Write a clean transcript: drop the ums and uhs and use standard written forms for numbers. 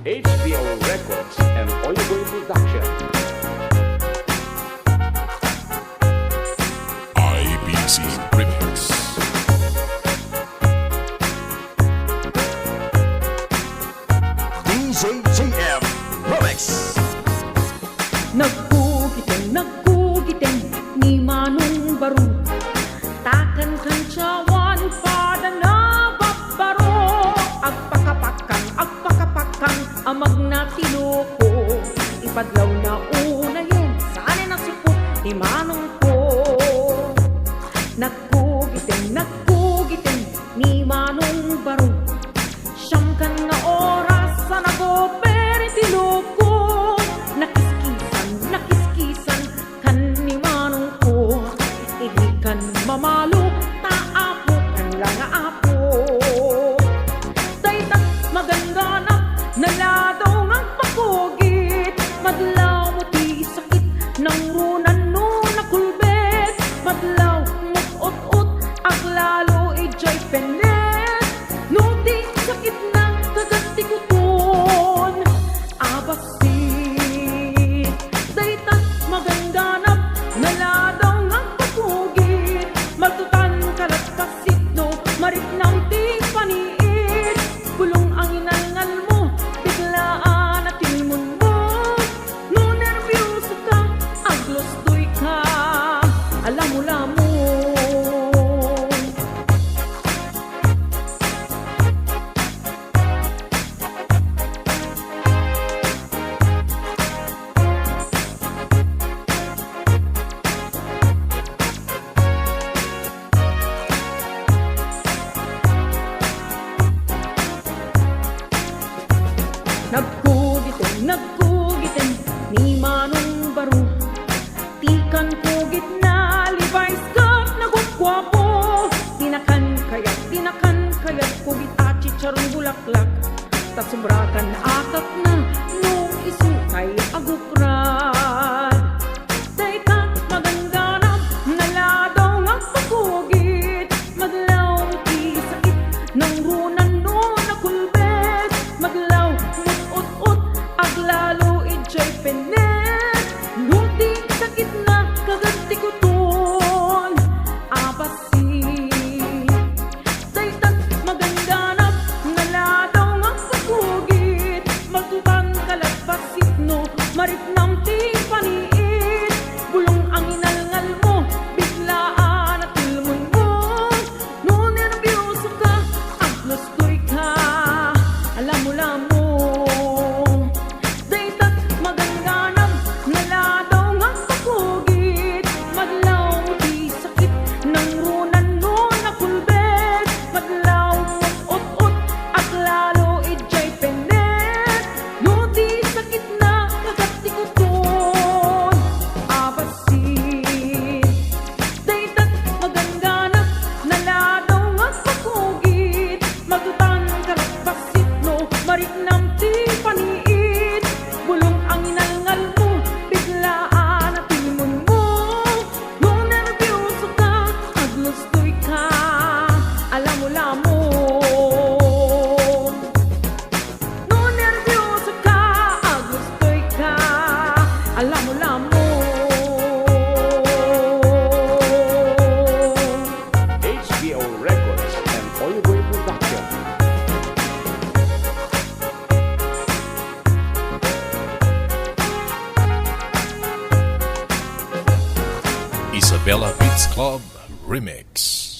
HBO Records and Oliver Production. IBC Remix. DJGM Remix. Nagkugiting ni Manong Baro. Takan kancawan pada nababaro. Agpakapakan, amag na tiloko. Ipadlaw na una yun, saan na sipot ni Manong ko. Nagkugiting ni Manong Baro. Siyam kan na oras sa nagoperi tiloko. Nakiskisan kan ni Manong ko. Ihikan mamalo, taapo kan lang apo. Daytat maganda na, naladaw ng pakugit. Madlaw mo ti sakit, ng runan no nakulbet. Madlaw mut-ut-ut, aglalo ijay penet. No di sakit na, kagati ko ton. Abasit, daytat maganda na, naladaw ng pakugit. Matutan kalat kasit no, marit ng ti paniit. Bulong ang inangal mo, biglaan at tilmon mo. No nervyoso ka, aglostoy ka, alam mo lamon. Nagkugitin ni Manong Baro. Tikan kugit na Levi's cup nagukwapo. Tinakan kayat kugit at chicharong bulaklak. Tasumbrakan akat na nung isukay agukran. Dayta maganda na, naladaw nga pakugit. Maglaw ti sakit ng runan no nakulbet. Maglaw mut-ut-ut, aglalo ijay penet. Nuti sakit na, kagati ko ton. Abasit, daytat maganda na, naladaw nga pakugit. Magtutan kalat basit no, marit ng ti paniit. Bulong ang inalngal mo, biglaan at tilmon mo. No nervyoso ka, aglostoy ka, alam mo lamon. Daytat maganda na, naladaw nga pakugit. Madlaw mo di sakit, ng runan no nakulbet. Madlaw mut-ut-ut, at lalo ijay penet. No di sakit na, kagati ko ton. Abasit, daytat maganda na, naladaw nga pakugit. Matutan kalat basit no, marit ng ti paniit. Bulong ang inalngal mo, biglaan at tilmon mo. No nervyoso ka, aglostoy ka, alam mo lamon. No nervyoso ka, aglostoy ka, alam mo lamon. HBO Records and Oliver Production. Isabella Beats Club Remix.